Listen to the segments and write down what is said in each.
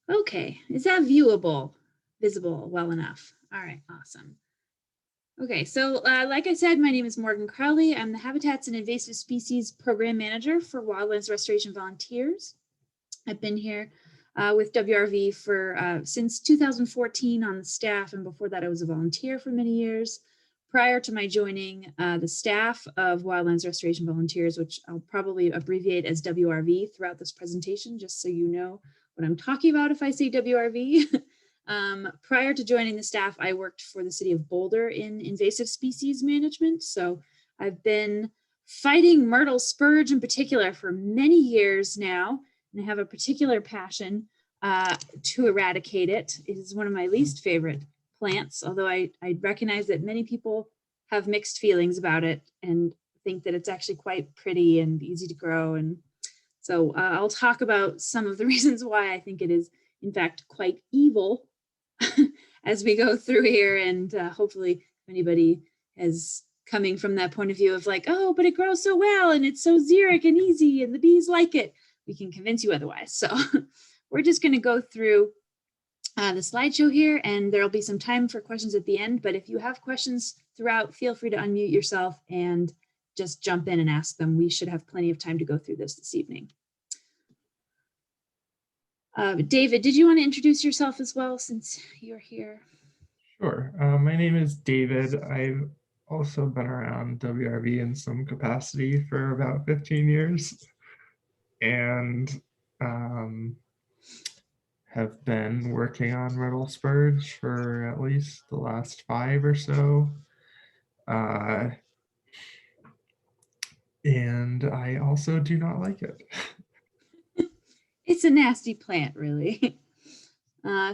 Okay, is that viewable, visible well enough? All right, awesome. Okay, so like I said, my name is Morgan Crowley. I'm the Habitats and Invasive Species Program Manager for Wildlands Restoration Volunteers. I've been here with WRV for since 2014 on the staff, and before that I was a volunteer for many years. Prior to my joining the staff of Wildlands Restoration Volunteers, which I'll probably abbreviate as WRV throughout this presentation, just so you know what I'm talking about if I say WRV. Prior to joining the staff, I worked for the city of Boulder in invasive species management. So I've been fighting Myrtle Spurge in particular for many years now, and I have a particular passion to eradicate it. It is one of my least favorite plants, although I recognize that many people have mixed feelings about it and think that it's actually quite pretty and easy to grow. And so I'll talk about some of the reasons why I think it is, in fact, quite evil as we go through here. And hopefully if anybody is coming from that point of view of like, oh, but it grows so well and it's so xeric and easy and the bees like it, we can convince you otherwise. So we're just going to go through the slideshow here, and there'll be some time for questions at the end. But if you have questions throughout, feel free to unmute yourself and just jump in and ask them. We should have plenty of time to go through this evening. David, did you want to introduce yourself as well since you're here? Sure. My name is David. I've also been around WRV in some capacity for about 15 years and have been working on Myrtle Spurge for at least the last 5 or so. And I also do not like it. It's a nasty plant, really.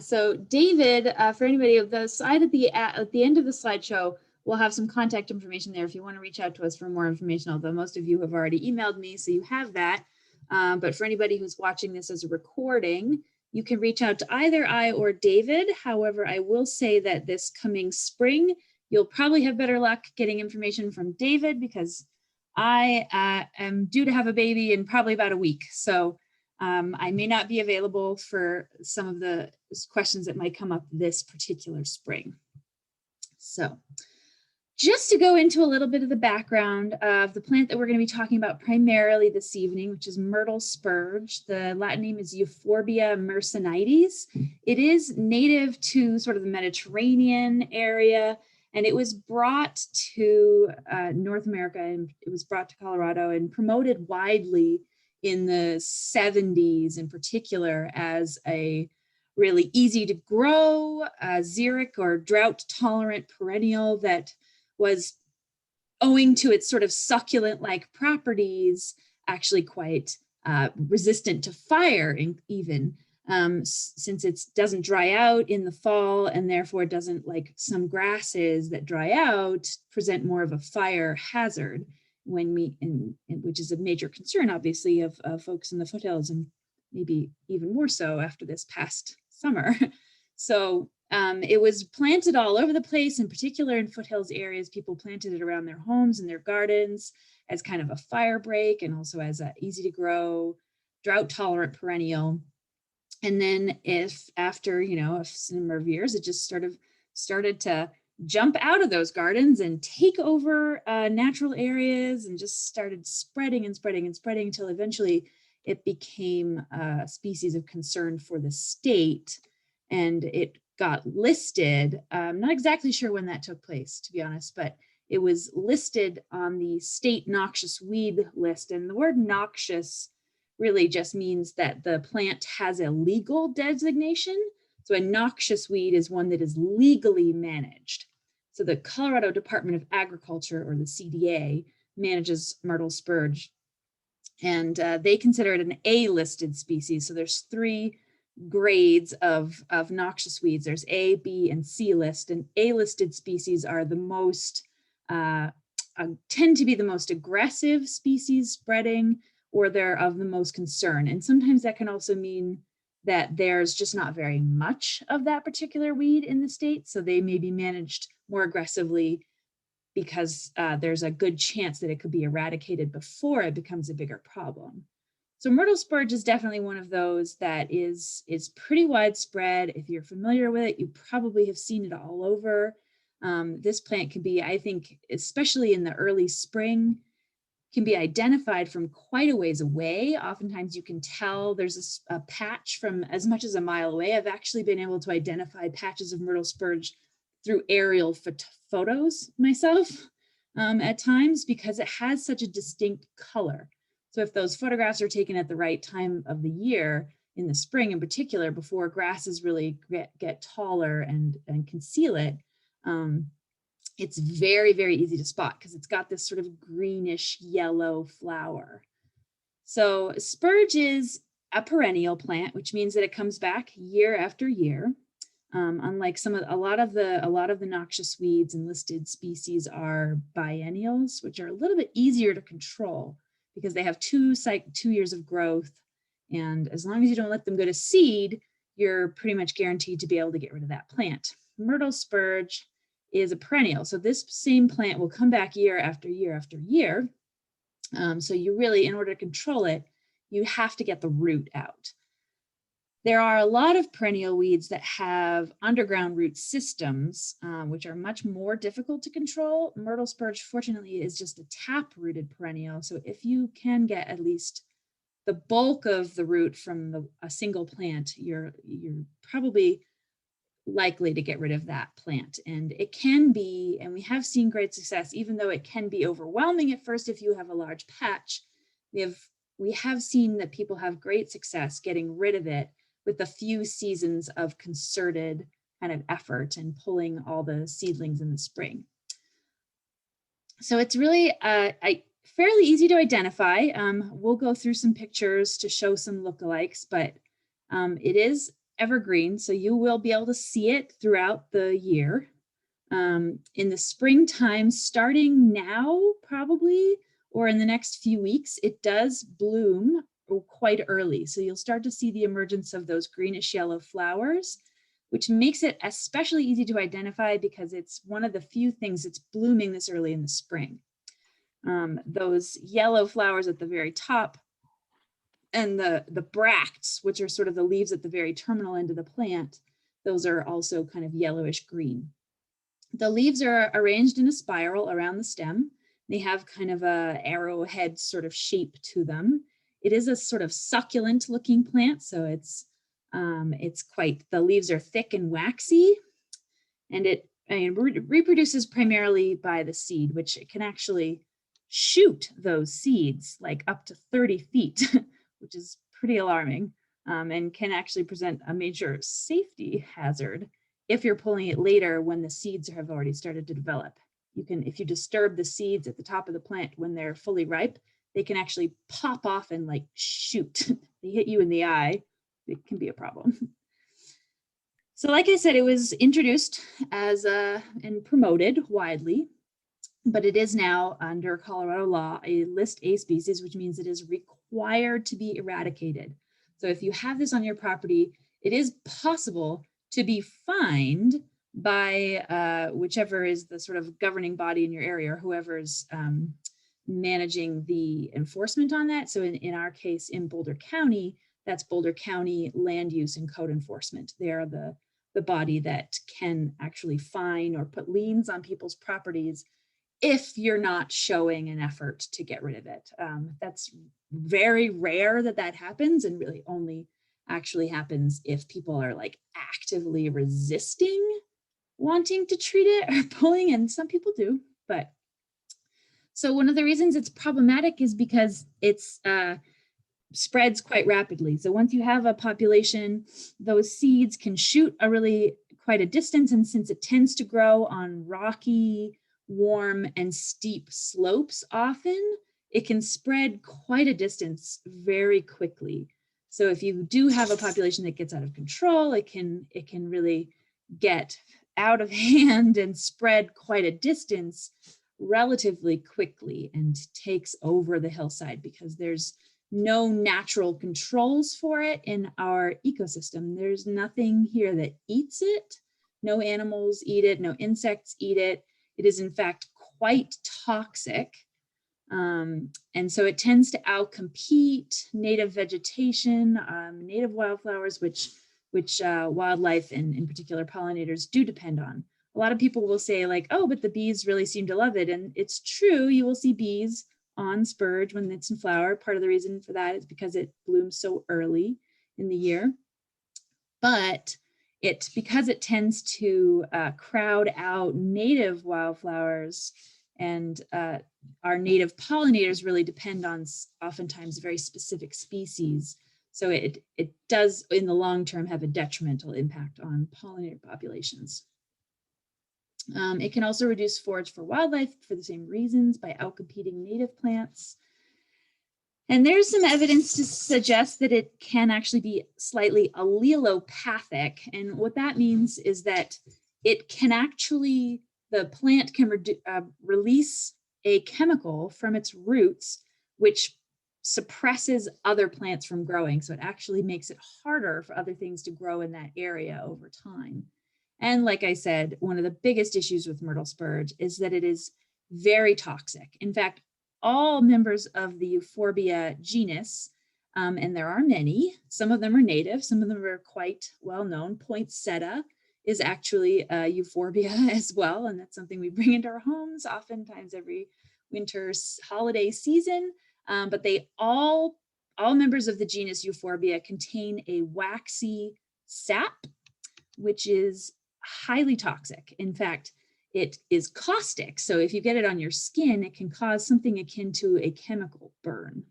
So David, for anybody of the side at the end of the slideshow, we'll have some contact information there if you want to reach out to us for more information, although most of you have already emailed me, so you have that. But for anybody who's watching this as a recording, you can reach out to either I or David. However, I will say that this coming spring, you'll probably have better luck getting information from David because I am due to have a baby in probably about a week. So I may not be available for some of the questions that might come up this particular spring. So just to go into a little bit of the background of the plant that we're going to be talking about primarily this evening, which is Myrtle Spurge. The Latin name is Euphorbia mercenites. It is native to sort of the Mediterranean area, and it was brought to North America, and it was brought to Colorado and promoted widely in the 70s in particular as a really easy to grow, xeric or drought tolerant perennial that was, owing to its sort of succulent-like properties, actually quite resistant to fire even, since it doesn't dry out in the fall and therefore doesn't, like some grasses that dry out, present more of a fire hazard when which is a major concern, obviously, of folks in the foothills, and maybe even more so after this past summer. So it was planted all over the place, in particular in foothills areas. People planted it around their homes and their gardens as kind of a fire break, and also as an easy to grow, drought tolerant perennial. And then if after, a number of years, it just sort of started to jump out of those gardens and take over natural areas and just started spreading and spreading and spreading until eventually it became a species of concern for the state, and it got listed. I'm not exactly sure when that took place, to be honest, but it was listed on the state noxious weed list. And the word noxious really just means that the plant has a legal designation. So a noxious weed is one that is legally managed. So the Colorado Department of Agriculture, or the CDA, manages Myrtle Spurge, and they consider it an A-listed species. So there's 3 grades of noxious weeds. There's A, B, and C list, and A-listed species are the most, tend to be the most aggressive species spreading, or they're of the most concern. And sometimes that can also mean that there's just not very much of that particular weed in the state, so they may be managed more aggressively because there's a good chance that it could be eradicated before it becomes a bigger problem. So Myrtle Spurge is definitely one of those that is pretty widespread. If you're familiar with it, you probably have seen it all over. This plant can be, I think, especially in the early spring, can be identified from quite a ways away. Oftentimes you can tell there's a patch from as much as a mile away. I've actually been able to identify patches of Myrtle Spurge through aerial photos myself at times, because it has such a distinct color. So if those photographs are taken at the right time of the year, in the spring in particular, before grasses really get taller and conceal it, it's very, very easy to spot because it's got this sort of greenish yellow flower. So spurge is a perennial plant, which means that it comes back year after year. Unlike a lot of the noxious weeds and listed species are biennials, which are a little bit easier to control because they have 2 years of growth. And as long as you don't let them go to seed, you're pretty much guaranteed to be able to get rid of that plant. Myrtle Spurge is a perennial. So this same plant will come back year after year after year. So you really, in order to control it, you have to get the root out. There are a lot of perennial weeds that have underground root systems, which are much more difficult to control. Myrtle Spurge, fortunately, is just a tap-rooted perennial. So if you can get at least the bulk of the root from a single plant, you're probably likely to get rid of that plant. And it can be, and we have seen great success, even though it can be overwhelming at first if you have a large patch. We have seen that people have great success getting rid of it with a few seasons of concerted kind of effort and pulling all the seedlings in the spring. So it's really fairly easy to identify. We'll go through some pictures to show some lookalikes, but it is evergreen, so you will be able to see it throughout the year. In the springtime, starting now probably, or in the next few weeks, it does bloom quite early. So you'll start to see the emergence of those greenish yellow flowers, which makes it especially easy to identify because it's one of the few things that's blooming this early in the spring. Those yellow flowers at the very top and the bracts, which are sort of the leaves at the very terminal end of the plant, those are also kind of yellowish green. The leaves are arranged in a spiral around the stem. They have kind of a arrowhead sort of shape to them. It is a sort of succulent looking plant, so it's quite, the leaves are thick and waxy, and it reproduces primarily by the seed, which it can actually shoot those seeds like up to 30 feet, which is pretty alarming, and can actually present a major safety hazard if you're pulling it later when the seeds have already started to develop. You can, if you disturb the seeds at the top of the plant when they're fully ripe, they can actually pop off and like shoot. They hit you in the eye. It can be a problem. So like I said, it was introduced as and promoted widely, but it is now under Colorado law a List A species, which means it is required to be eradicated. So if you have this on your property, it is possible to be fined by whichever is the sort of governing body in your area, or whoever's managing the enforcement on that. So in our case, in Boulder County, that's Boulder County Land Use and Code Enforcement. They are the body that can actually fine or put liens on people's properties if you're not showing an effort to get rid of it. That's very rare that happens, and really only actually happens if people are like actively resisting wanting to treat it or pulling, and some people do. But so one of the reasons it's problematic is because it's spreads quite rapidly. So once you have a population, those seeds can shoot quite a distance, and since it tends to grow on rocky, warm, and steep slopes often, it can spread quite a distance very quickly. So if you do have a population that gets out of control, it can really get out of hand and spread quite a distance relatively quickly and takes over the hillside because there's no natural controls for it in our ecosystem. There's nothing here that eats it. No animals eat it, no insects eat it. It is in fact quite toxic. And so it tends to outcompete native vegetation, native wildflowers, which wildlife and in particular pollinators do depend on. A lot of people will say like, oh, but the bees really seem to love it. And it's true, you will see bees on spurge when it's in flower. Part of the reason for that is because it blooms so early in the year. But because it tends to crowd out native wildflowers, and our native pollinators really depend on oftentimes very specific species. So it does in the long term have a detrimental impact on pollinator populations. It can also reduce forage for wildlife for the same reasons by outcompeting native plants. And there's some evidence to suggest that it can actually be slightly allelopathic. And what that means is that it can actually, the plant can release a chemical from its roots, which suppresses other plants from growing. So it actually makes it harder for other things to grow in that area over time. And like I said, one of the biggest issues with myrtle spurge is that it is very toxic. In fact, all members of the Euphorbia genus, and there are many, some of them are native, some of them are quite well known. Poinsettia is actually a Euphorbia as well, and that's something we bring into our homes oftentimes every winter holiday season. But they all members of the genus Euphorbia contain a waxy sap, which is highly toxic. In fact, it is caustic. So if you get it on your skin, it can cause something akin to a chemical burn.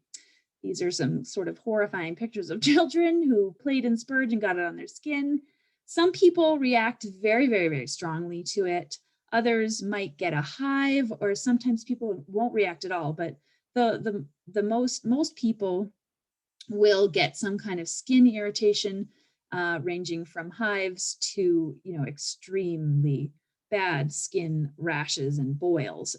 These are some sort of horrifying pictures of children who played in spurge and got it on their skin. Some people react very, very, very strongly to it. Others might get a hive, or sometimes people won't react at all. But most people will get some kind of skin irritation, ranging from hives to extremely bad skin rashes and boils.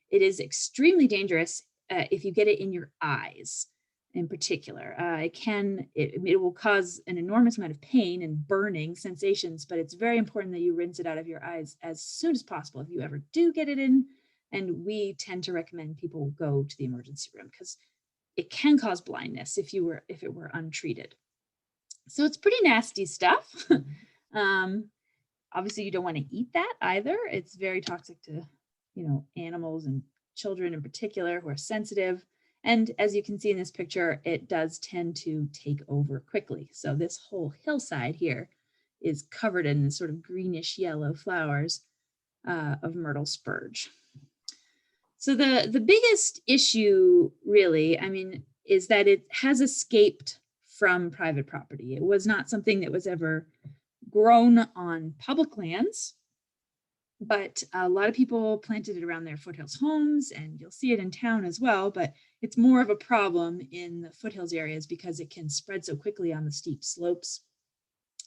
It is extremely dangerous if you get it in your eyes in particular. It will cause an enormous amount of pain and burning sensations, but it's very important that you rinse it out of your eyes as soon as possible if you ever do get it in. And we tend to recommend people go to the emergency room because it can cause blindness if it were untreated. So it's pretty nasty stuff. Obviously, you don't want to eat that either. It's very toxic to, animals and children in particular who are sensitive. And as you can see in this picture, it does tend to take over quickly. So this whole hillside here is covered in sort of greenish yellow flowers of myrtle spurge. So the biggest issue really, is that it has escaped from private property. It was not something that was ever grown on public lands, but a lot of people planted it around their foothills homes, and you'll see it in town as well, but it's more of a problem in the foothills areas because it can spread so quickly on the steep slopes,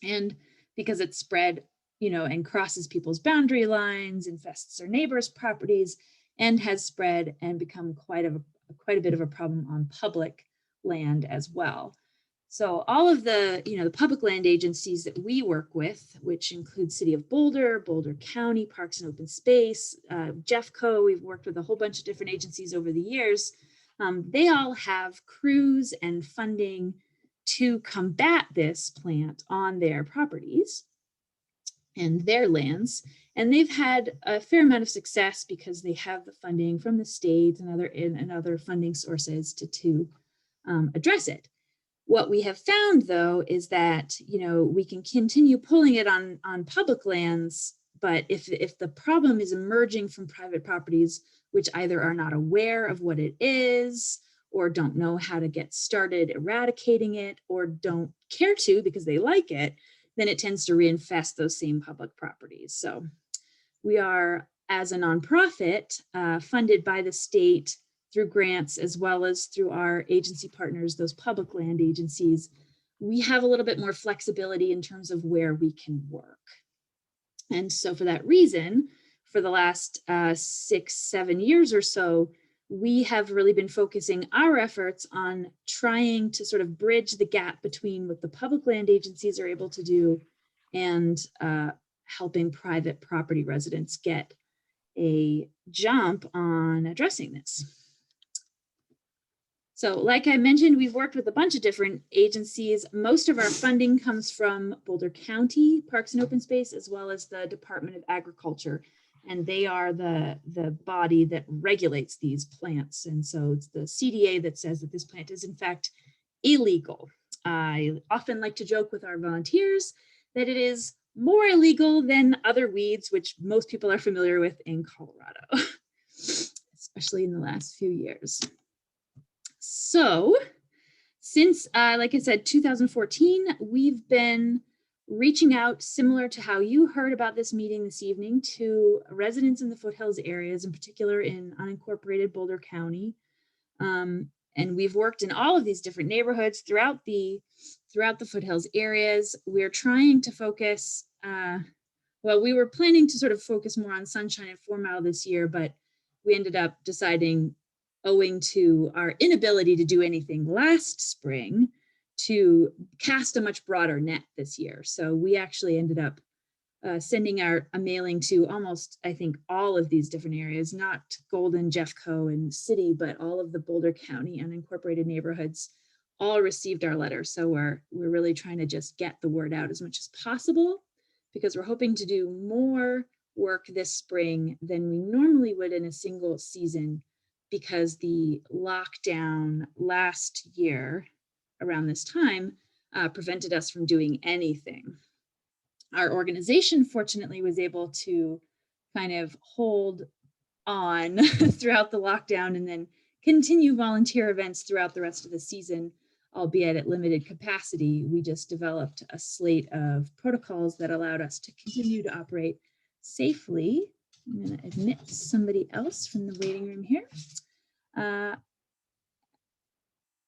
and because it's spread, and crosses people's boundary lines, infests their neighbors' properties, and has spread and become quite a bit of a problem on public land as well. So all of the, the public land agencies that we work with, which include City of Boulder, Boulder County, Parks and Open Space, Jeffco, we've worked with a whole bunch of different agencies over the years. They all have crews and funding to combat this plant on their properties and their lands. And they've had a fair amount of success because they have the funding from the state and other funding sources to address it. What we have found, though, is that, we can continue pulling it on public lands, but if the problem is emerging from private properties, which either are not aware of what it is, or don't know how to get started eradicating it, or don't care to because they like it, then it tends to reinfest those same public properties. So we are, as a nonprofit, funded by the state through grants, as well as through our agency partners, those public land agencies. We have a little bit more flexibility in terms of where we can work. And so for that reason, for the last 6-7 years or so, we have really been focusing our efforts on trying to sort of bridge the gap between what the public land agencies are able to do and helping private property residents get a jump on addressing this. So like I mentioned, we've worked with a bunch of different agencies. Most of our funding comes from Boulder County Parks and Open Space, as well as the Department of Agriculture. And they are the body that regulates these plants. And so it's the CDA that says that this plant is in fact illegal. I often like to joke with our volunteers that it is more illegal than other weeds, which most people are familiar with in Colorado, especially in the last few years. So since, like I said, 2014, we've been reaching out, similar to how you heard about this meeting this evening, to residents in the foothills areas, in particular in unincorporated Boulder County. And we've worked in all of these different neighborhoods throughout the foothills areas. We're trying to focus, well, we were planning to sort of focus more on Sunshine and 4 Mile this year, but we ended up deciding, owing to our inability to do anything last spring, to cast a much broader net this year. So we actually ended up sending out a mailing to almost, I think, all of these different areas, not Golden, Jeffco, and City, but all of the Boulder County unincorporated neighborhoods all received our letter. So we're really trying to just get the word out as much as possible, because we're hoping to do more work this spring than we normally would in a single season, because the lockdown last year around this time prevented us from doing anything. Our organization, fortunately, was able to kind of hold on throughout the lockdown and then continue volunteer events throughout the rest of the season, albeit at limited capacity. We just developed a slate of protocols that allowed us to continue to operate safely. I'm going to admit somebody else from the waiting room here.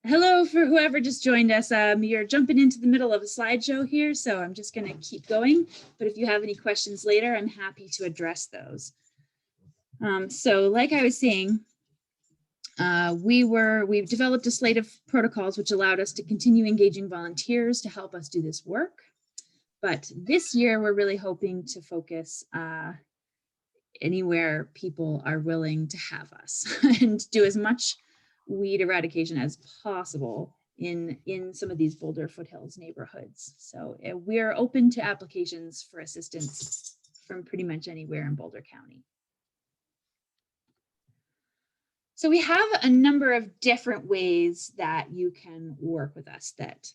Hello for whoever just joined us. You're jumping into the middle of a slideshow here, so I'm just going to keep going. But if you have any questions later, I'm happy to address those. So like I was saying, we've developed a slate of protocols which allowed us to continue engaging volunteers to help us do this work. But this year, we're really hoping to focus anywhere people are willing to have us and do as much weed eradication as possible in some of these Boulder foothills neighborhoods. So we're open to applications for assistance from pretty much anywhere in Boulder County. So we have a number of different ways that you can work with us that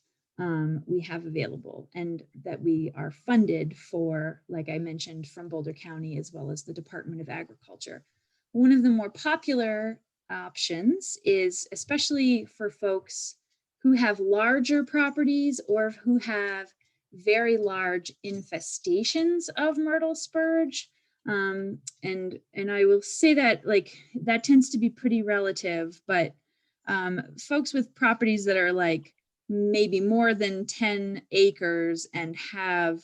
we have available and that we are funded for, like I mentioned, from Boulder County, as well as the Department of Agriculture. One of the more popular options is, especially for folks who have larger properties or who have very large infestations of Myrtle Spurge. And I will say that, like, that tends to be pretty relative, but folks with properties that are like maybe more than 10 acres and have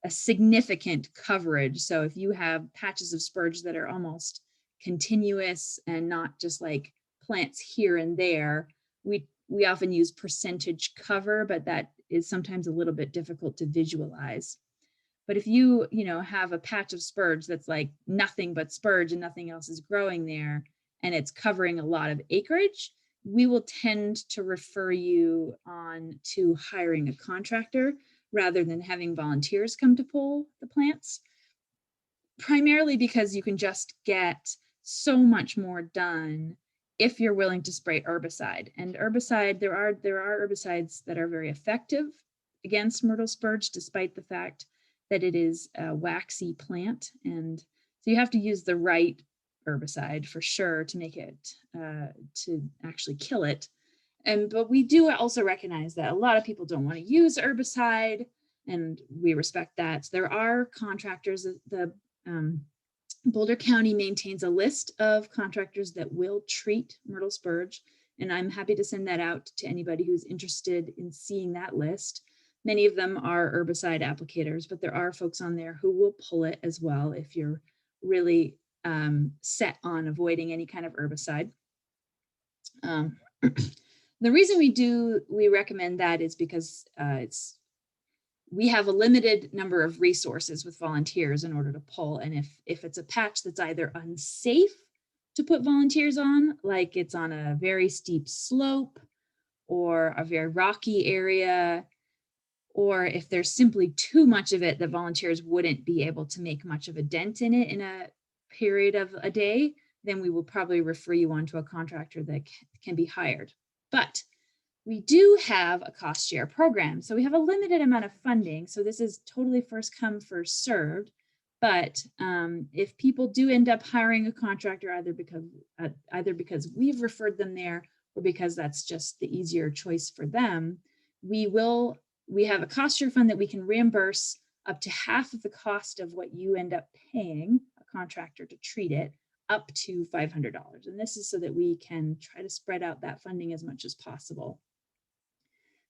a significant coverage. So if you have patches of spurge that are almost continuous and not just like plants here and there, we often use percentage cover, but that is sometimes a little bit difficult to visualize. But if you have a patch of spurge that's like nothing but spurge and nothing else is growing there, and it's covering a lot of acreage, we will tend to refer you on to hiring a contractor rather than having volunteers come to pull the plants, primarily because you can just get so much more done if you're willing to spray herbicide. And herbicide, there are herbicides that are very effective against Myrtle Spurge, despite the fact that it is a waxy plant. And so you have to use the right herbicide for sure to make it, to actually kill it. But we do also recognize that a lot of people don't want to use herbicide, and we respect that. So there are contractors. The Boulder County maintains a list of contractors that will treat Myrtle Spurge, and I'm happy to send that out to anybody who's interested in seeing that list. Many of them are herbicide applicators, but there are folks on there who will pull it as well if you're really set on avoiding any kind of herbicide. The reason we recommend that is because we have a limited number of resources with volunteers in order to pull. And if it's a patch that's either unsafe to put volunteers on, like it's on a very steep slope or a very rocky area, or if there's simply too much of it that volunteers wouldn't be able to make much of a dent in it in a period of a day, then we will probably refer you on to a contractor that can be hired. But we do have a cost share program. So we have a limited amount of funding. So this is totally first come, first served. But if people do end up hiring a contractor, either because we've referred them there or because that's just the easier choice for them, we have a cost share fund that we can reimburse up to half of the cost of what you end up paying a contractor to treat it, up to $500. And this is so that we can try to spread out that funding as much as possible.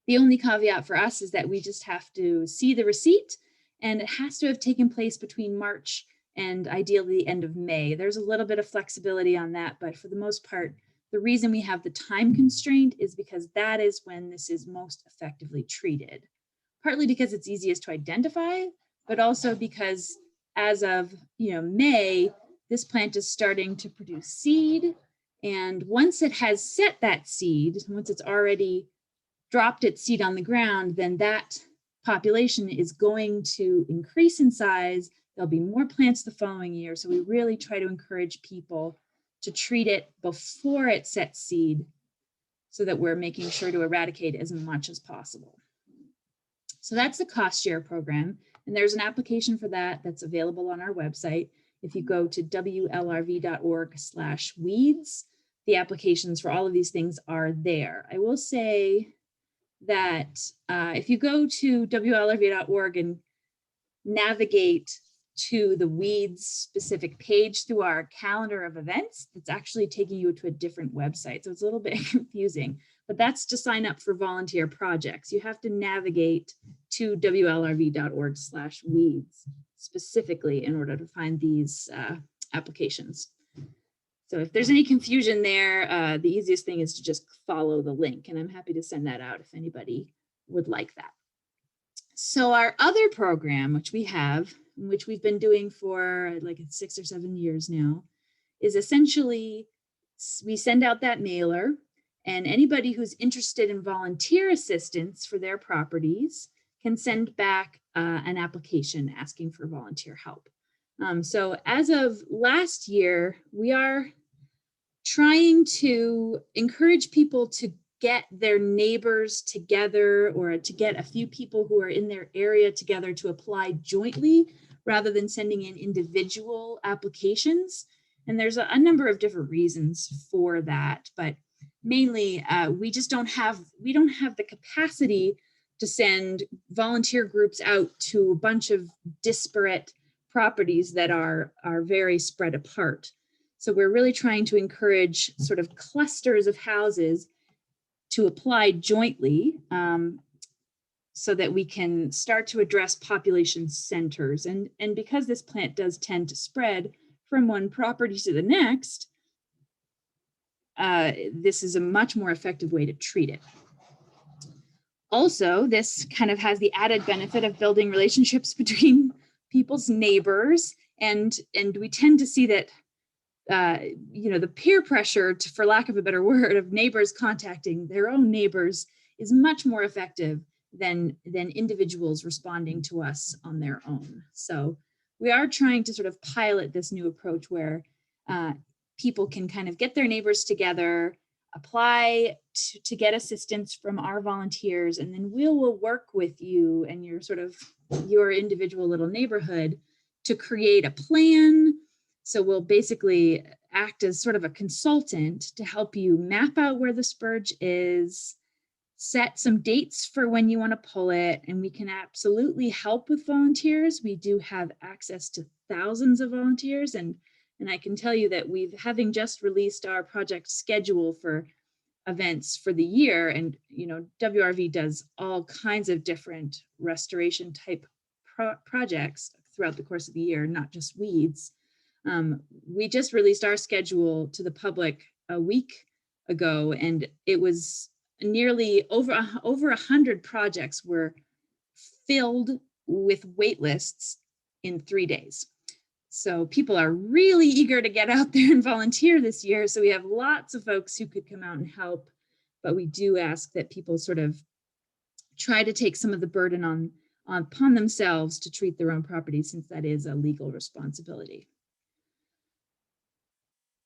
The only caveat for us is that we just have to see the receipt, and it has to have taken place between March and ideally the end of May. There's a little bit of flexibility on that, but for the most part, the reason we have the time constraint is because that is when this is most effectively treated. Partly because it's easiest to identify, but also because as of May, this plant is starting to produce seed. And once it has set that seed, once it's already dropped its seed on the ground, then that population is going to increase in size. There'll be more plants the following year. So we really try to encourage people to treat it before it sets seed so that we're making sure to eradicate as much as possible. So that's the cost share program. And there's an application for that that's available on our website. If you go to wlrv.org/weeds, the applications for all of these things are there. I will say that if you go to wlrv.org and navigate to the weeds specific page through our calendar of events, it's actually taking you to a different website. So it's a little bit confusing, but that's to sign up for volunteer projects. You have to navigate to wlrv.org/weeds specifically in order to find these applications. So if there's any confusion there, the easiest thing is to just follow the link, and I'm happy to send that out if anybody would like that. So our other program, which we have, which we've been doing for like 6 or 7 years now, is essentially we send out that mailer, and anybody who's interested in volunteer assistance for their properties can send back an application asking for volunteer help. So as of last year, we are trying to encourage people to get their neighbors together, or to get a few people who are in their area together to apply jointly rather than sending in individual applications. And there's a number of different reasons for that, but mainly we don't have the capacity to send volunteer groups out to a bunch of disparate properties that are very spread apart. So we're really trying to encourage sort of clusters of houses to apply jointly so that we can start to address population centers. And because this plant does tend to spread from one property to the next, this is a much more effective way to treat it. Also, this kind of has the added benefit of building relationships between people's neighbors. And we tend to see that the peer pressure, for lack of a better word, of neighbors contacting their own neighbors is much more effective than individuals responding to us on their own. So we are trying to sort of pilot this new approach where people can kind of get their neighbors together, apply to get assistance from our volunteers, and then we will work with you and your individual little neighborhood to create a plan. So we'll basically act as sort of a consultant to help you map out where the spurge is, set some dates for when you want to pull it, and we can absolutely help with volunteers. We do have access to thousands of volunteers, and I can tell you that having just released our project schedule for events for the year, and WRV does all kinds of different restoration type projects throughout the course of the year, not just weeds. We just released our schedule to the public a week ago, and it was nearly over 100 projects were filled with wait lists in 3 days. So people are really eager to get out there and volunteer this year. So we have lots of folks who could come out and help, but we do ask that people sort of try to take some of the burden upon themselves to treat their own property, since that is a legal responsibility.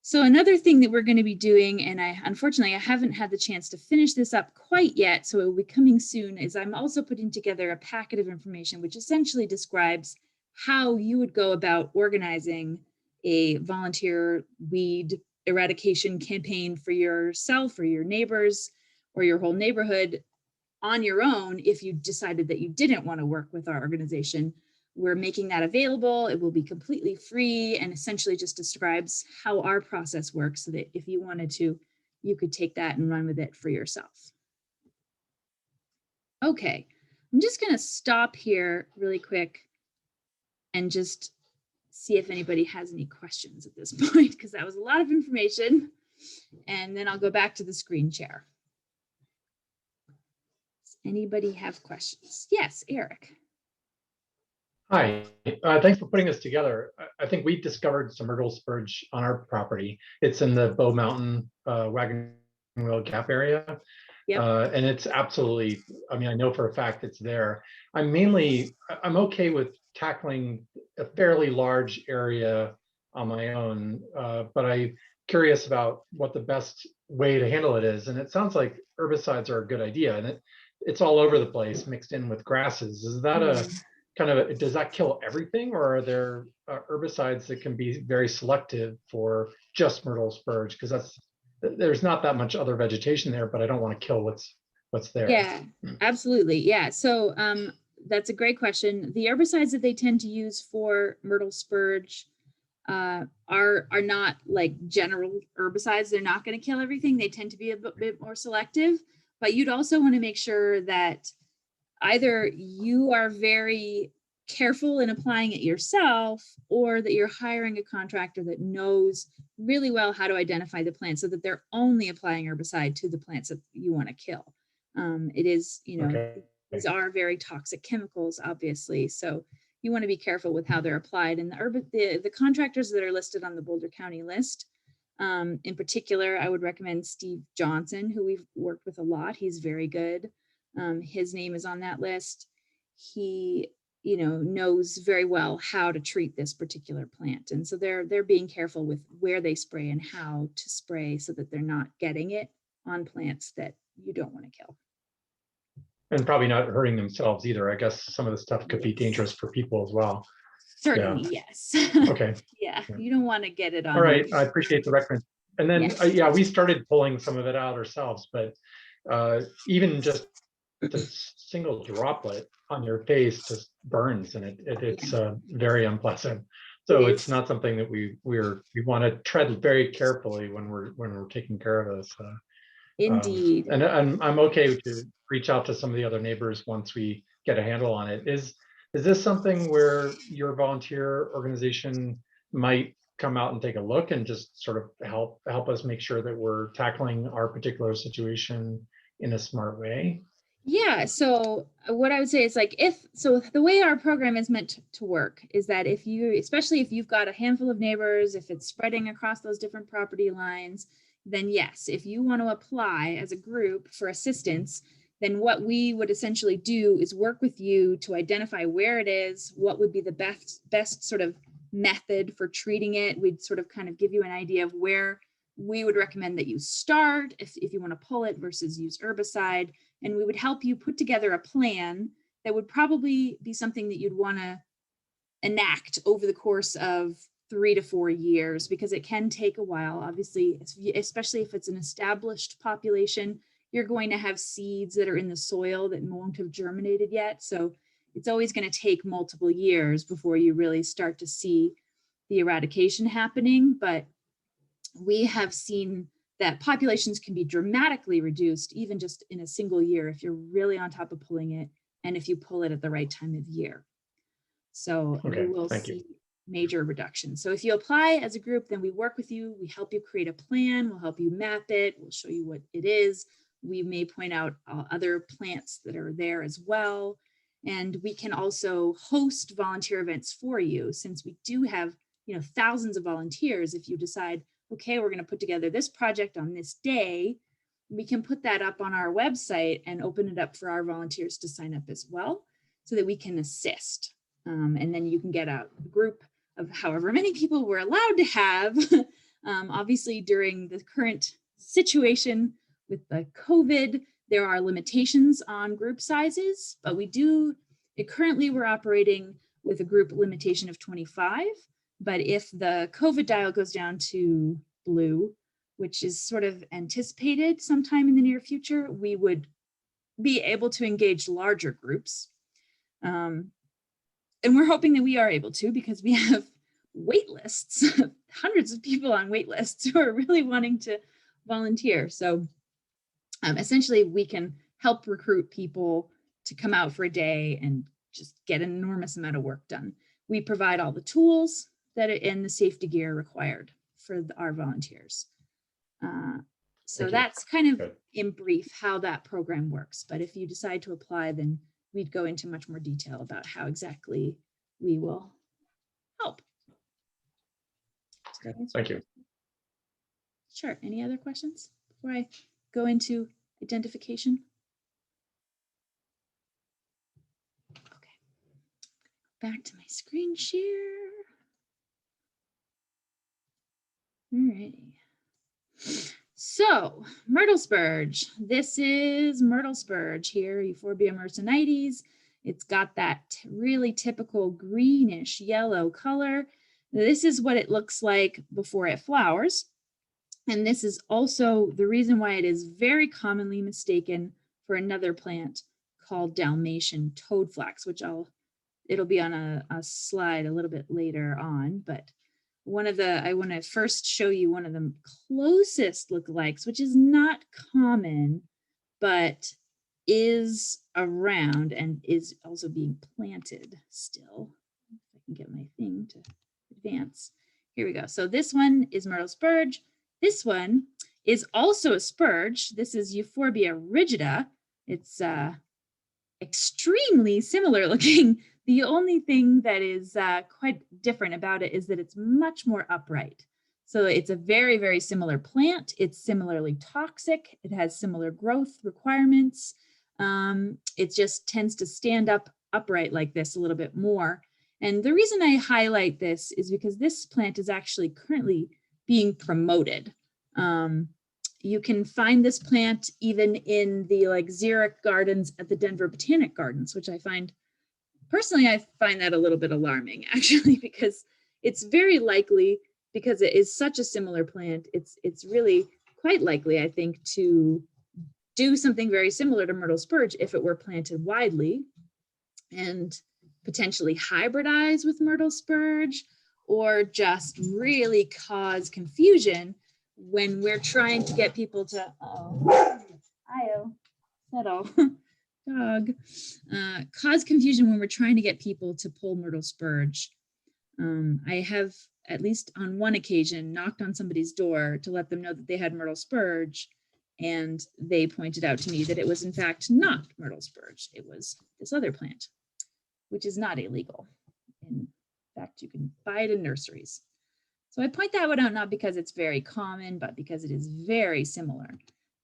So another thing that we're going to be doing, and unfortunately I haven't had the chance to finish this up quite yet, so it will be coming soon, is I'm also putting together a packet of information which essentially describes how you would go about organizing a volunteer weed eradication campaign for yourself or your neighbors or your whole neighborhood on your own if you decided that you didn't want to work with our organization. We're making that available. It will be completely free and essentially just describes how our process works, so that if you wanted to, you could take that and run with it for yourself. Okay, I'm just going to stop here really quick and just see if anybody has any questions at this point, because that was a lot of information. And then I'll go back to the screen share. Does anybody have questions? Yes, Eric. Hi, thanks for putting this together. I think we discovered some Myrtle Spurge on our property. It's in the Bow Mountain Wagon Wheel Gap area. Yep. And it's absolutely, I mean, I know for a fact it's there. I'm okay with tackling a fairly large area on my own, but I'm curious about what the best way to handle it is. And it sounds like herbicides are a good idea, and it's all over the place mixed in with grasses. Is that a kind of, does that kill everything, or are there herbicides that can be very selective for just Myrtle Spurge? Because there's not that much other vegetation there, but I don't want to kill what's there. Yeah, absolutely. Yeah. So that's a great question. The herbicides that they tend to use for Myrtle Spurge are not like general herbicides. They're not going to kill everything. They tend to be a bit more selective, but you'd also want to make sure that either you are very careful in applying it yourself, or that you're hiring a contractor that knows really well how to identify the plants, so that they're only applying herbicide to the plants that you want to kill. It is, Okay. These are very toxic chemicals, obviously. So you want to be careful with how they're applied. And the contractors that are listed on the Boulder County list, in particular, I would recommend Steve Johnson, who we've worked with a lot. He's very good. His name is on that list. He, knows very well how to treat this particular plant. And so they're being careful with where they spray and how to spray, so that they're not getting it on plants that you don't want to kill. And probably not hurting themselves either. I guess some of the stuff could be dangerous for people as well. Certainly, yes. Okay. Yeah, you don't want to get it on. All right, I appreciate the reference. And then, yeah, we started pulling some of it out ourselves, but even just a single droplet on your face just burns, and it's very unpleasant. So it's not something that we want to tread very carefully when we're taking care of this. Indeed. And I'm okay to reach out to some of the other neighbors once we get a handle on it. Is this something where your volunteer organization might come out and take a look and just sort of help us make sure that we're tackling our particular situation in a smart way? Yeah, so what I would say is the way our program is meant to work is that especially if you've got a handful of neighbors, if it's spreading across those different property lines, then yes, if you want to apply as a group for assistance, then what we would essentially do is work with you to identify where it is, what would be the best sort of method for treating it. We'd sort of kind of give you an idea of where we would recommend that you start if you want to pull it versus use herbicide. And we would help you put together a plan that would probably be something that you'd want to enact over the course of 3 to 4 years, because it can take a while. Obviously, especially if it's an established population, you're going to have seeds that are in the soil that won't have germinated yet. So it's always going to take multiple years before you really start to see the eradication happening. But we have seen that populations can be dramatically reduced even just in a single year if you're really on top of pulling it, and if you pull it at the right time of year. So you will see major reductions. So if you apply as a group, then we work with you, we help you create a plan, we'll help you map it, we'll show you what it is. We may point out other plants that are there as well. And we can also host volunteer events for you, since we do have thousands of volunteers. If you decide, okay, we're going to put together this project on this day, we can put that up on our website and open it up for our volunteers to sign up as well, so that we can assist. And then you can get a group of however many people we're allowed to have. Obviously, during the current situation with the COVID, there are limitations on group sizes, but currently we're operating with a group limitation of 25. But if the COVID dial goes down to blue, which is sort of anticipated sometime in the near future, we would be able to engage larger groups. And we're hoping that we are able to, because we have wait lists, hundreds of people on wait lists who are really wanting to volunteer. So essentially we can help recruit people to come out for a day and just get an enormous amount of work done. We provide all the tools and the safety gear required for our volunteers. So that's kind of in brief how that program works. But if you decide to apply, then we'd go into much more detail about how exactly we will help. Thank you. Sure. Any other questions before I go into identification? Okay. Back to my screen share. Alrighty. So, Myrtle Spurge. This is Myrtle Spurge here, Euphorbia mercenites. It's got that really typical greenish yellow color. This is what it looks like before it flowers. And this is also the reason why it is very commonly mistaken for another plant called Dalmatian toadflax, which it'll be on a slide a little bit later on, but I want to first show you one of the closest lookalikes, which is not common, but is around and is also being planted still. If I can get my thing to advance. Here we go. So this one is Myrtle Spurge. This one is also a spurge. This is Euphorbia rigida. It's extremely similar looking. The only thing that is quite different about it is that it's much more upright. So it's a very, very similar plant. It's similarly toxic. It has similar growth requirements. It just tends to stand up upright like this a little bit more. And the reason I highlight this is because this plant is actually currently being promoted. You can find this plant even in the xeric gardens at the Denver Botanic Gardens, which I find that a little bit alarming, actually, because it's very likely, because it is such a similar plant, it's really quite likely, I think, to do something very similar to Myrtle Spurge if it were planted widely and potentially hybridize with Myrtle Spurge, or just really cause confusion when we're trying to get people to, settle. Dog, cause confusion when we're trying to get people to pull Myrtle Spurge. I have, at least on one occasion, knocked on somebody's door to let them know that they had Myrtle Spurge, and they pointed out to me that it was in fact not Myrtle Spurge. It was this other plant, which is not illegal. In fact, you can buy it in nurseries. So I point that one out not because it's very common, but because it is very similar.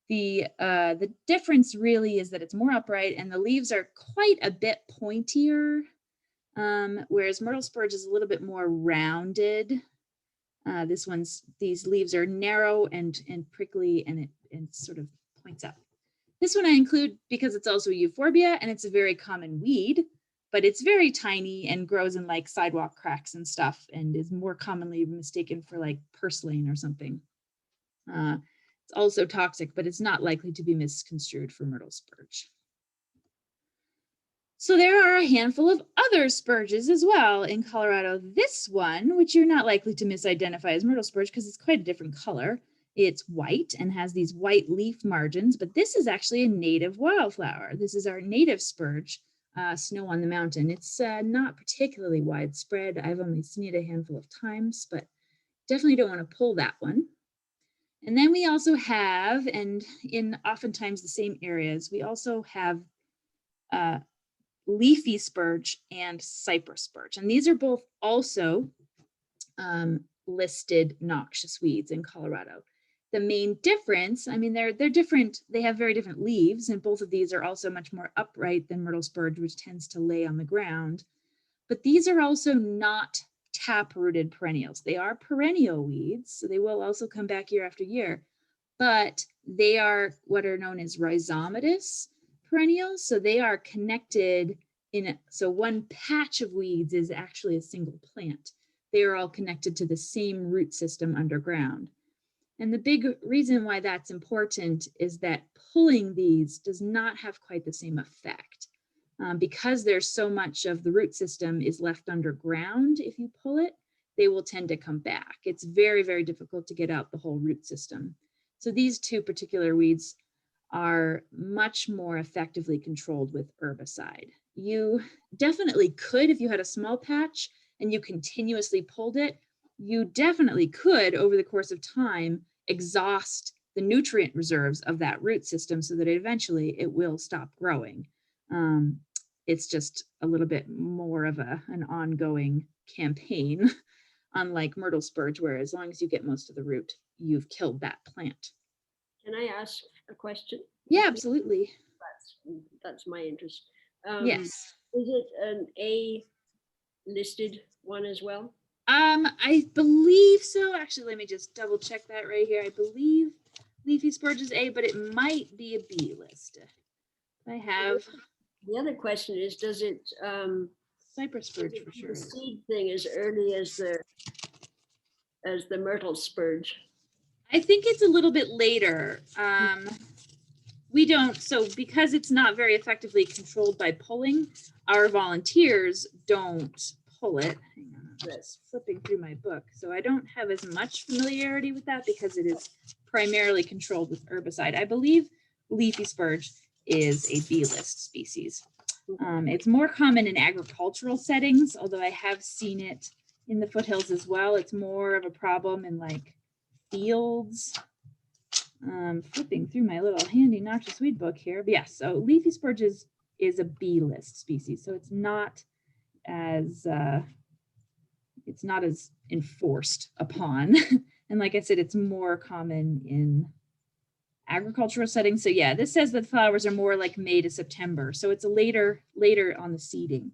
The difference really is that it's more upright and the leaves are quite a bit pointier, whereas Myrtle Spurge is a little bit more rounded. These leaves are narrow and prickly, and it sort of points up. This one I include because it's also a euphorbia and it's a very common weed, but it's very tiny and grows in like sidewalk cracks and stuff, and is more commonly mistaken for like purslane or something. It's also toxic, but it's not likely to be misconstrued for Myrtle Spurge. So there are a handful of other spurges as well in Colorado. This one, which you're not likely to misidentify as Myrtle Spurge because it's quite a different color. It's white and has these white leaf margins, but this is actually a native wildflower. This is our native spurge, Snow on the Mountain. It's not particularly widespread. I've only seen it a handful of times, but definitely don't want to pull that one. And then we also have, and in oftentimes the same areas, we also have leafy spurge and cypress spurge. And these are both also listed noxious weeds in Colorado. The main difference, I mean, they're different, they have very different leaves, and both of these are also much more upright than Myrtle Spurge, which tends to lay on the ground. But these are also not tap-rooted perennials. They are perennial weeds, so they will also come back year after year, but they are what are known as rhizomatous perennials. So they are connected so one patch of weeds is actually a single plant. They are all connected to the same root system underground. And the big reason why that's important is that pulling these does not have quite the same effect. Because there's so much of the root system is left underground, if you pull it, they will tend to come back. It's very, very difficult to get out the whole root system. So these two particular weeds are much more effectively controlled with herbicide. You definitely could, if you had a small patch and you continuously pulled it, you definitely could, over the course of time, exhaust the nutrient reserves of that root system so that eventually it will stop growing. It's just a little bit more of an ongoing campaign, unlike Myrtle Spurge, where as long as you get most of the root, you've killed that plant. Can I ask a question? Yeah, absolutely. That's my interest. Yes. Is it an A listed one as well? I believe so. Actually, let me just double check that right here. I believe Leafy Spurge is A, but it might be a B list. I have. The other question is, does it Cypress Spurge for sure. the seed thing as early as the Myrtle Spurge? I think it's a little bit later. We don't, so because it's not very effectively controlled by pulling, our volunteers don't pull it. Hang on, I'm just flipping through my book. So I don't have as much familiarity with that because it is primarily controlled with herbicide. I believe Leafy Spurge is a B list species. It's more common in agricultural settings, although I have seen it in the foothills as well. It's more of a problem in like fields. Flipping through my little handy noxious weed book here. But yes, so Leafy Spurge is a B list species. So it's not as enforced upon. And like I said, it's more common in agricultural settings. So yeah, this says that flowers are more like May to September. So it's a later on the seeding.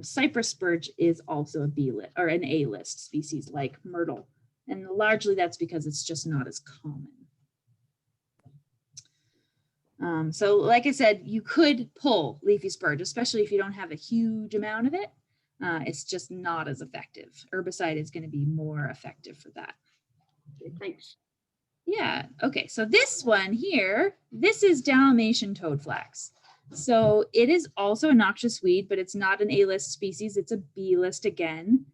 Cypress Spurge is also a B list or an A list species like Myrtle. And largely that's because it's just not as common. So like I said, you could pull Leafy Spurge, especially if you don't have a huge amount of it. It's just not as effective. Herbicide is going to be more effective for that. Okay, thanks. Yeah, okay, so this one here, this is Dalmatian toadflax. So it is also a noxious weed, but it's not an A-list species. It's a B-list again.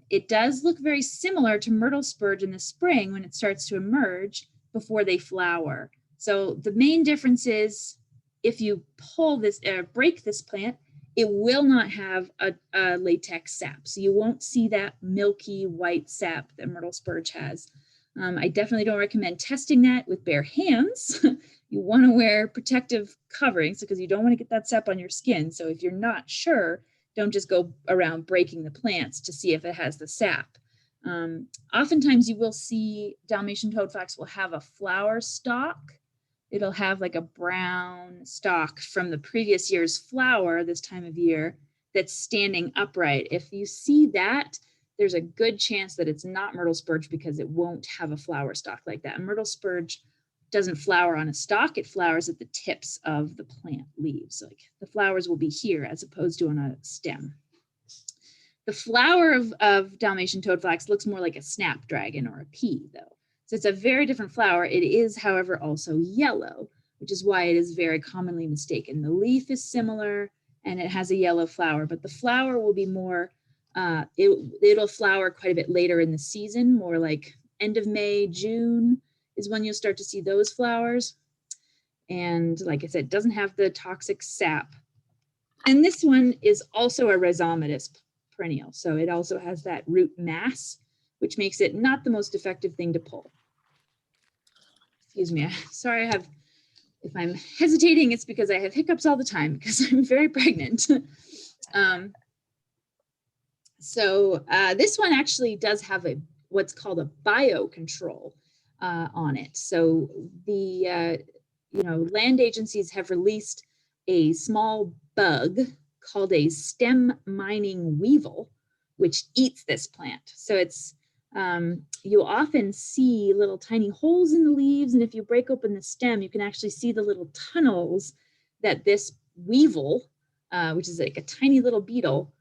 It does look very similar to Myrtle Spurge in the spring when it starts to emerge before they flower. So the main difference is if you pull this, break this plant, it will not have a latex sap. So you won't see that milky white sap that Myrtle Spurge has. I definitely don't recommend testing that with bare hands. You want to wear protective coverings because you don't want to get that sap on your skin. So if you're not sure, don't just go around breaking the plants to see if it has the sap. Oftentimes you will see Dalmatian toadflax will have a flower stalk. It'll have like a brown stalk from the previous year's flower this time of year that's standing upright. If you see that, there's a good chance that it's not Myrtle Spurge because it won't have a flower stalk like that. And Myrtle Spurge doesn't flower on a stalk, it flowers at the tips of the plant leaves. Like the flowers will be here as opposed to on a stem. The flower of Dalmatian toadflax looks more like a snapdragon or a pea though. So it's a very different flower. It is, however, also yellow, which is why it is very commonly mistaken. The leaf is similar and it has a yellow flower, but the flower will be more, it'll flower quite a bit later in the season, more like end of May, June is when you'll start to see those flowers. And like I said, it doesn't have the toxic sap. And this one is also a rhizomatous perennial. So it also has that root mass, which makes it not the most effective thing to pull. Excuse me, sorry, if I'm hesitating, it's because I have hiccups all the time because I'm very pregnant. So this one actually does have what's called a biocontrol on it. So the land agencies have released a small bug called a stem mining weevil, which eats this plant. So it's you'll often see little tiny holes in the leaves, and if you break open the stem, you can actually see the little tunnels that this weevil, which is like a tiny little beetle,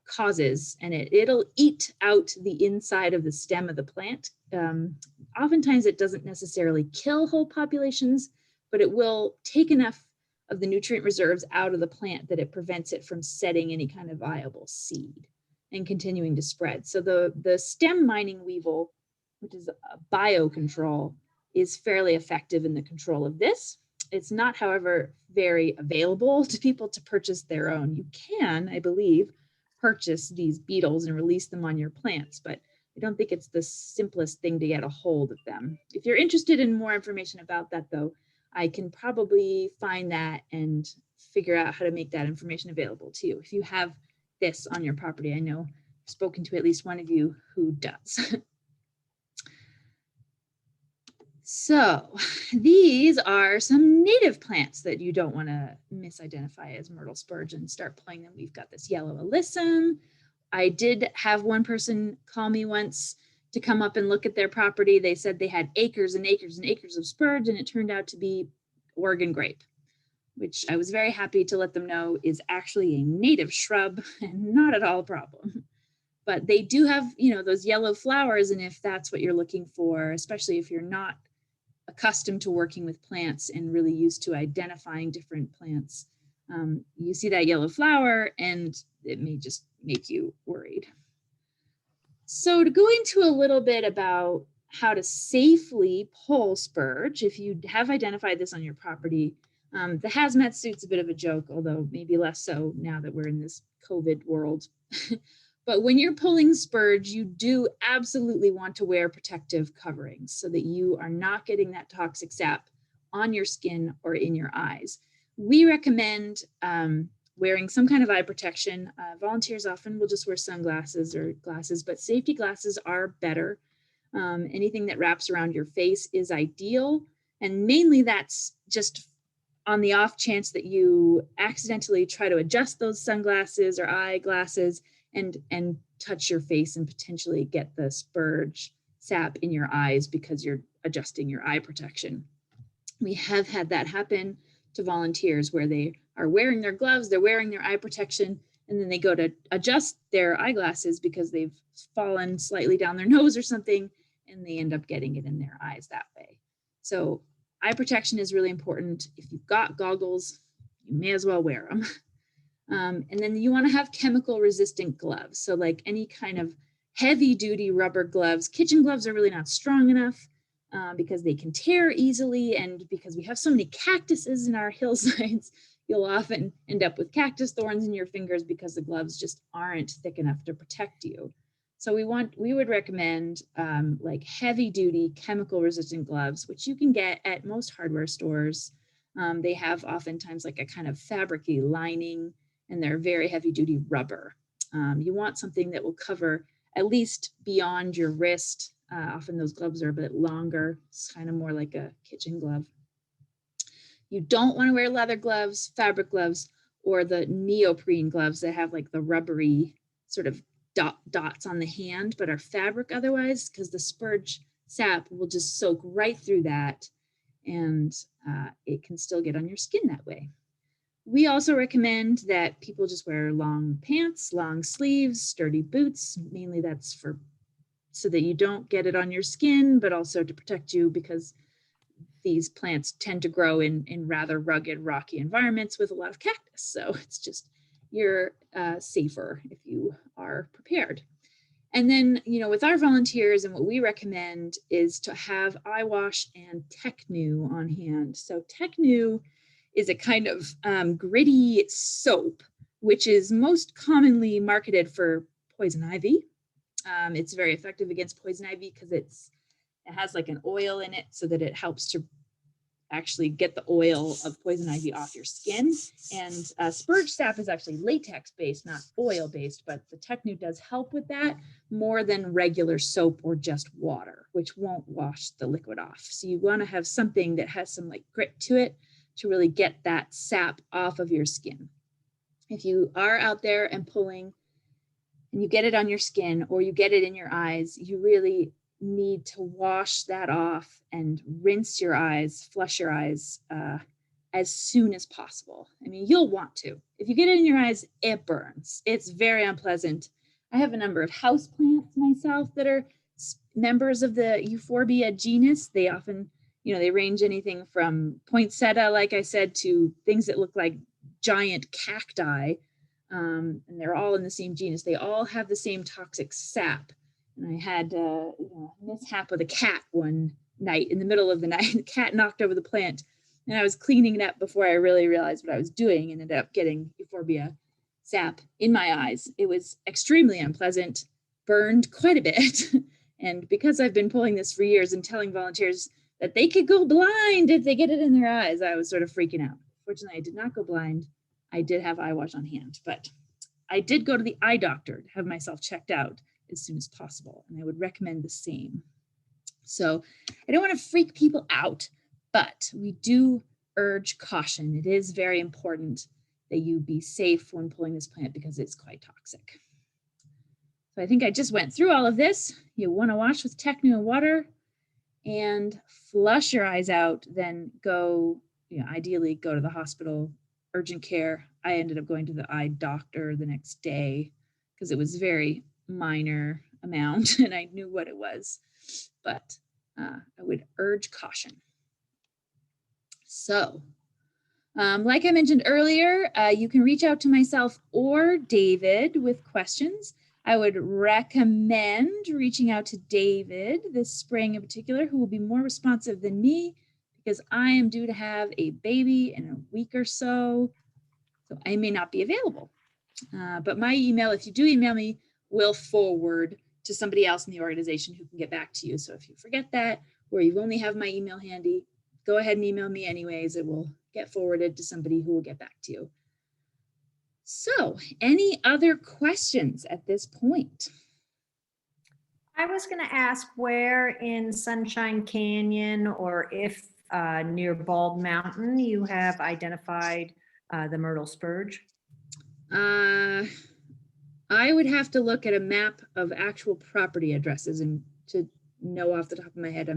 causes, and it'll eat out the inside of the stem of the plant. Oftentimes it doesn't necessarily kill whole populations, but it will take enough of the nutrient reserves out of the plant that it prevents it from setting any kind of viable seed and continuing to spread. So the stem mining weevil, which is a biocontrol, is fairly effective in the control of this. It's not, however, very available to people to purchase their own. You can, I believe, purchase these beetles and release them on your plants, but I don't think it's the simplest thing to get a hold of them. If you're interested in more information about that, though, I can probably find that and figure out how to make that information available to you. If you have this on your property, I know I've spoken to at least one of you who does. So these are some native plants that you don't want to misidentify as Myrtle Spurge and start pulling them. We've got this yellow alyssum. I did have one person call me once to come up and look at their property. They said they had acres and acres and acres of spurge, and it turned out to be Oregon grape, which I was very happy to let them know is actually a native shrub and not at all a problem. But they do have, those yellow flowers, and if that's what you're looking for, especially if you're not accustomed to working with plants and really used to identifying different plants, you see that yellow flower and it may just make you worried. So to go into a little bit about how to safely pull spurge, if you have identified this on your property, the hazmat suit's a bit of a joke, although maybe less so now that we're in this COVID world. But when you're pulling spurge, you do absolutely want to wear protective coverings so that you are not getting that toxic sap on your skin or in your eyes. We recommend wearing some kind of eye protection. Volunteers often will just wear sunglasses or glasses, but safety glasses are better. Anything that wraps around your face is ideal. And mainly that's just on the off chance that you accidentally try to adjust those sunglasses or eyeglasses and touch your face and potentially get the spurge sap in your eyes because you're adjusting your eye protection. We have had that happen to volunteers where they are wearing their gloves, they're wearing their eye protection, and then they go to adjust their eyeglasses because they've fallen slightly down their nose or something, and they end up getting it in their eyes that way. So eye protection is really important. If you've got goggles, you may as well wear them. And then you want to have chemical resistant gloves. So like any kind of heavy duty rubber gloves. Kitchen gloves are really not strong enough because they can tear easily. And because we have so many cactuses in our hillsides, you'll often end up with cactus thorns in your fingers because the gloves just aren't thick enough to protect you. So we would recommend like heavy duty chemical resistant gloves, which you can get at most hardware stores. They have oftentimes like a kind of fabric-y lining, and they're very heavy duty rubber. You want something that will cover at least beyond your wrist. Often those gloves are a bit longer. It's kind of more like a kitchen glove. You don't want to wear leather gloves, fabric gloves, or the neoprene gloves that have like the rubbery sort of dots on the hand, but are fabric otherwise, because the spurge sap will just soak right through that, and it can still get on your skin that way. We also recommend that people just wear long pants, long sleeves, sturdy boots. Mainly that's for so that you don't get it on your skin, but also to protect you because these plants tend to grow in rather rugged, rocky environments with a lot of cactus. So it's just, you're safer if you are prepared. And then, with our volunteers, and what we recommend is to have eye wash and Technu on hand. So Technu is a kind of gritty soap, which is most commonly marketed for poison ivy. It's very effective against poison ivy because it has like an oil in it so that it helps to actually get the oil of poison ivy off your skin. And spurge sap is actually latex based, not oil based, but the Technu does help with that more than regular soap or just water, which won't wash the liquid off. So you want to have something that has some like grit to it to really get that sap off of your skin. If you are out there and pulling and you get it on your skin or you get it in your eyes, you really need to wash that off and rinse your eyes, flush your eyes as soon as possible. I mean, you'll want to. If you get it in your eyes, it burns. It's very unpleasant. I have a number of houseplants myself that are members of the Euphorbia genus. They often, they range anything from poinsettia, like I said, to things that look like giant cacti. And they're all in the same genus. They all have the same toxic sap. And I had a mishap with a cat one night in the middle of the night. The cat knocked over the plant and I was cleaning it up before I really realized what I was doing and ended up getting Euphorbia sap in my eyes. It was extremely unpleasant, burned quite a bit. And because I've been pulling this for years and telling volunteers that they could go blind if they get it in their eyes, I was sort of freaking out. Fortunately, I did not go blind. I did have eye wash on hand, but I did go to the eye doctor to have myself checked out as soon as possible. And I would recommend the same. So I don't want to freak people out, but we do urge caution. It is very important that you be safe when pulling this plant because it's quite toxic. So I think I just went through all of this. You want to wash with Technu and water and flush your eyes out, then go, ideally go to the hospital, urgent care. I ended up going to the eye doctor the next day because it was very minor amount and I knew what it was, but I would urge caution. So like I mentioned earlier, you can reach out to myself or David with questions. I would recommend reaching out to David this spring in particular, who will be more responsive than me because I am due to have a baby in a week or so. So I may not be available, but my email, if you do email me, will forward to somebody else in the organization who can get back to you. So if you forget that, or you only have my email handy, go ahead and email me anyways. It will get forwarded to somebody who will get back to you. So any other questions at this point? I was going to ask where in Sunshine Canyon or if near Bald Mountain you have identified the Myrtle Spurge. I would have to look at a map of actual property addresses and to know off the top of my head.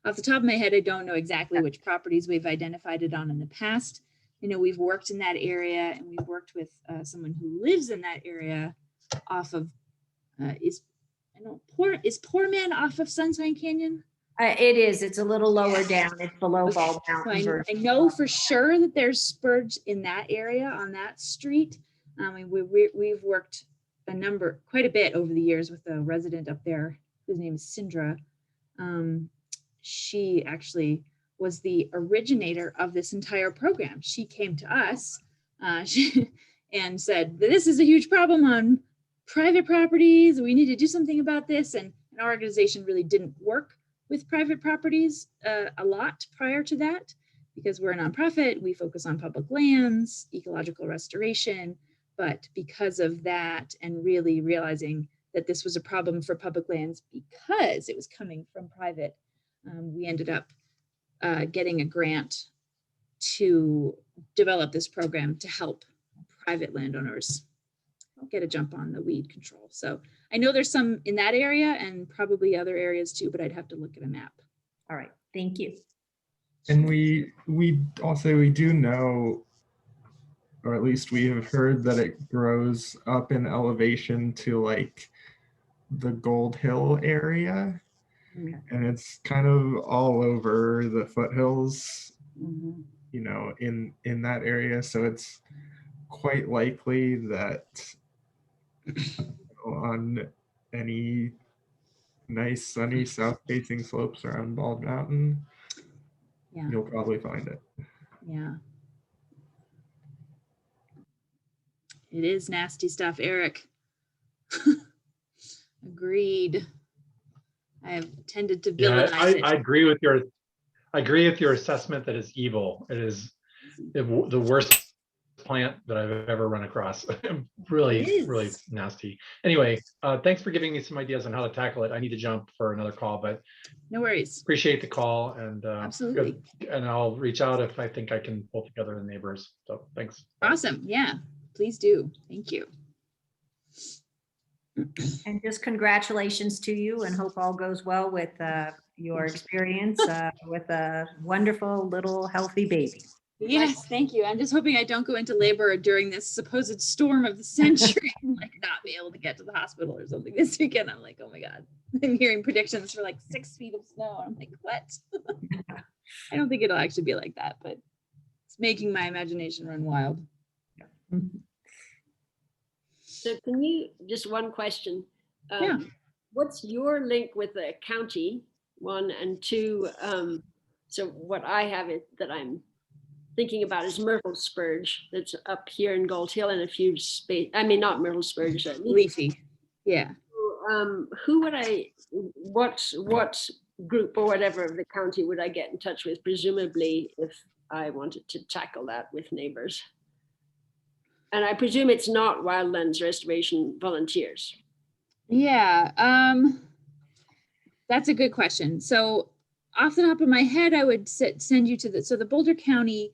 Off the top of my head, I don't know exactly which properties we've identified it on in the past. We've worked in that area and we've worked with someone who lives in that area off of, is Poor Man off of Sunshine Canyon? It is. It's a little lower down. It's below Bald Mountain. So I know for sure that there's spurge in that area on that street. We've worked quite a bit over the years with a resident up there whose name is Sindra. She actually was the originator of this entire program. She came to us and said, this is a huge problem on private properties. We need to do something about this. And our organization really didn't work with private properties a lot prior to that because we're a nonprofit. We focus on public lands, ecological restoration. But because of that and really realizing that this was a problem for public lands because it was coming from private, we ended up getting a grant to develop this program to help private landowners get a jump on the weed control. So I know there's some in that area and probably other areas too, but I'd have to look at a map. All right, thank you. And we do know, or at least we have heard that it grows up in elevation to like the Gold Hill area. Okay. And it's kind of all over the foothills, Mm-hmm. in that area. So it's quite likely that on any nice sunny south-facing slopes around Bald Mountain, Yeah. you'll probably find it. Yeah. It is nasty stuff, Eric. Agreed. I have tended to villainize it. I agree with your I agree with your assessment that it's evil. It is the worst plant that I've ever run across. Really, really nasty. Anyway, thanks for giving me some ideas on how to tackle it. I need to jump for another call, but No worries. appreciate the call, and Absolutely. and I'll reach out if I think I can pull together the neighbors. So thanks. Awesome. Yeah, please do. Thank you. And just congratulations to you, and hope all goes well with your experience with a wonderful little healthy baby. Yes, thank you. I'm just hoping I don't go into labor during this supposed storm of the century and like not be able to get to the hospital or something this weekend. I'm like, oh my God. I'm hearing predictions for like 6 feet of snow. I'm like, what? I don't think it'll actually be like that, but it's making my imagination run wild. So can you, just one question. Yeah. What's your link with the county, 1 and 2? So what I have it that I'm thinking about is Myrtle Spurge that's up here in Gold Hill and a few space. I mean, not Myrtle Spurge. Leafy. Yeah. Who would what group or whatever of the county would I get in touch with, presumably, if I wanted to tackle that with neighbors? And I presume it's not Wildlands Restoration Volunteers. Yeah. That's a good question. So off the top of my head, I would send you to the Boulder County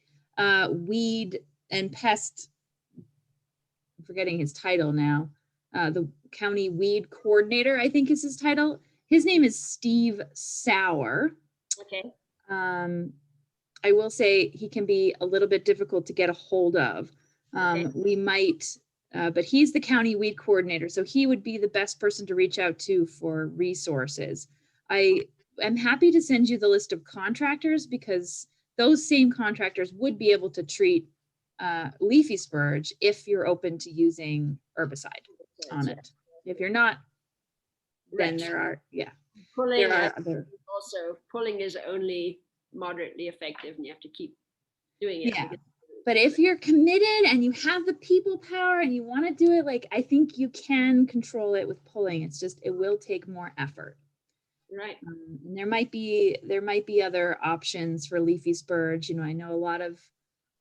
weed and pest, I'm forgetting his title now, the county weed coordinator, I think is his title. His name is Steve Sauer. Okay. I will say he can be a little bit difficult to get a hold of. We might, but he's the county weed coordinator, so he would be the best person to reach out to for resources. I am happy to send you the list of contractors, because those same contractors would be able to treat leafy spurge if you're open to using herbicide on it. If you're not, then there are, Pulling there are other. also, pulling is only moderately effective, and you have to keep doing it. Yeah. But if you're committed and you have the people power and you want to do it, like, I think you can control it with pulling. It's just, it will take more effort. Right. And there might be other options for leafy spurge. You know, I know a lot of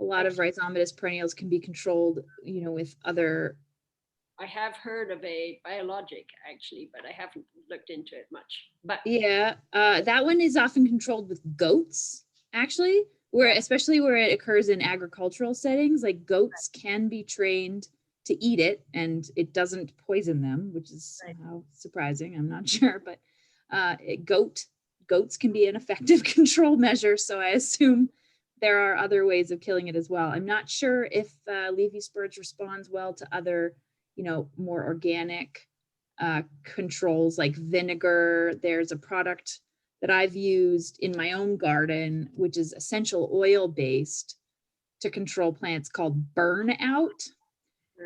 rhizomatous perennials can be controlled, you know, with other. I have heard of a biologic actually, but I haven't looked into it much. But Yeah, that one is often controlled with goats, actually, especially where it occurs in agricultural settings. Like, goats can be trained to eat it and it doesn't poison them, which is somehow surprising. I'm not sure, but goats can be an effective control measure. So I assume there are other ways of killing it as well. I'm not sure if leafy spurge responds well to other, you know, more organic controls like vinegar. There's a product that I've used in my own garden, which is essential oil based, to control plants, called Burnout,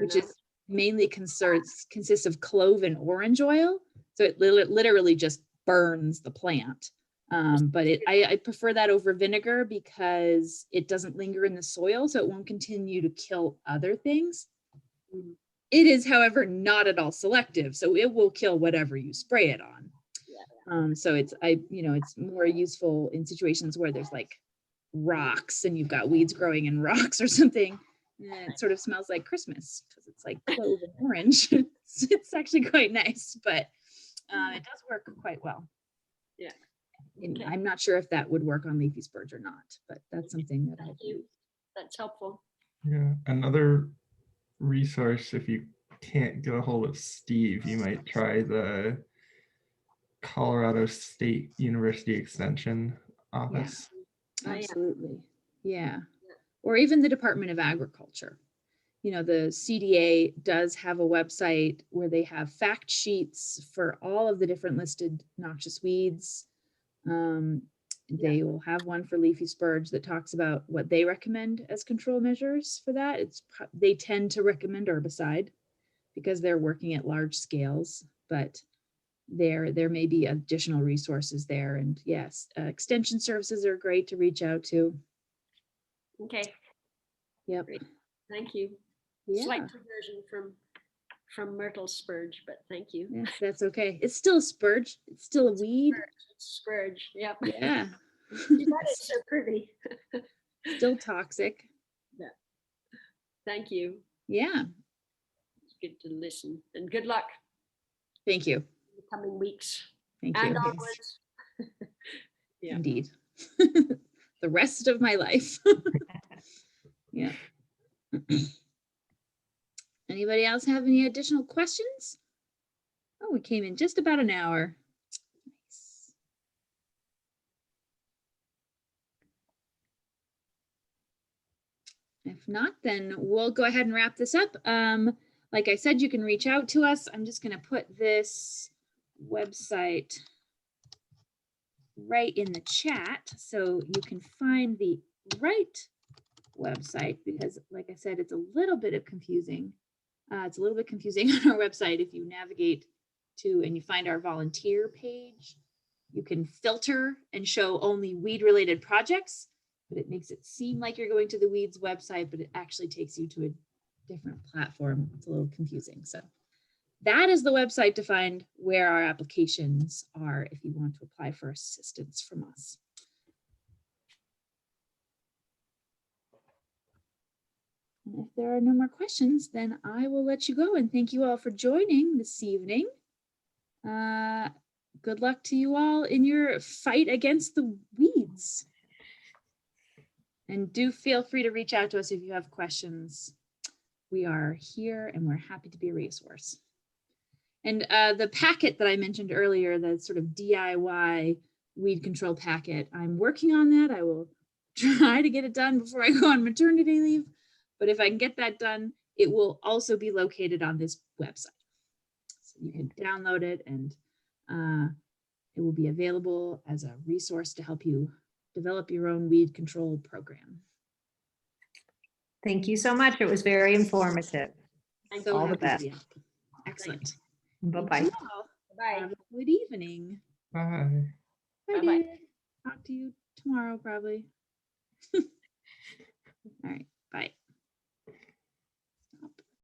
which is mainly consists of clove and orange oil. So it literally just burns the plant. But I prefer that over vinegar because it doesn't linger in the soil, so it won't continue to kill other things. It is, however, not at all selective, so it will kill whatever you spray it on. So it's more useful in situations where there's like rocks and you've got weeds growing in rocks or something. And it sort of smells like Christmas because it's like clove and orange. It's actually quite nice, but it does work quite well. Yeah. Okay. I'm not sure if that would work on leafy spurge or not, but that's something that Thank you. That's helpful. Yeah, another resource, if you can't get a hold of Steve, you might try the Colorado State University Extension office. Absolutely. Yeah. Or even the Department of Agriculture. You know, the CDA does have a website where they have fact sheets for all of the different listed noxious weeds. They will have one for leafy spurge that talks about what they recommend as control measures for that. They tend to recommend herbicide because they're working at large scales, but there may be additional resources there. And yes, extension services are great to reach out to. Okay. Yep. Great. Thank you. Yeah. Slight diversion from Myrtle Spurge, but thank you. Yes, that's okay. It's still a spurge. It's still a weed. Spurge. Yep. Yeah. You got it so pretty. Still toxic. Thank you. Yeah. It's good to listen, and good luck Thank you. in the coming weeks Thank and you. onwards. Yeah. Indeed. The rest of my life. Yeah. Anybody else have any additional questions? Oh, we came in just about an hour. Nice. If not, then we'll go ahead and wrap this up. Like I said, you can reach out to us. I'm just going to put this website right in the chat so you can find the right website, because like I said, it's a little bit confusing. It's a little bit confusing on our website. If you navigate to and you find our volunteer page, you can filter and show only weed related projects, but it makes it seem like you're going to the weeds website, but it actually takes you to a different platform. It's a little confusing. So that is the website to find where our applications are if you want to apply for assistance from us. And if there are no more questions, then I will let you go, and thank you all for joining this evening. Good luck to you all in your fight against the weeds. And do feel free to reach out to us if you have questions. We are here and we're happy to be a resource. And the packet that I mentioned earlier, the sort of DIY weed control packet, I'm working on that. I will try to get it done before I go on maternity leave. But if I can get that done, it will also be located on this website. So you can download it, and it will be available as a resource to help you develop your own weed control program. Thank you so much. It was very informative. Thank So all the happy to best. be helpful. Excellent. Bye-bye. Thank you all. Bye. Have a good evening. Bye. Bye, Bye-bye. David. Talk to you tomorrow, probably. All right. Bye.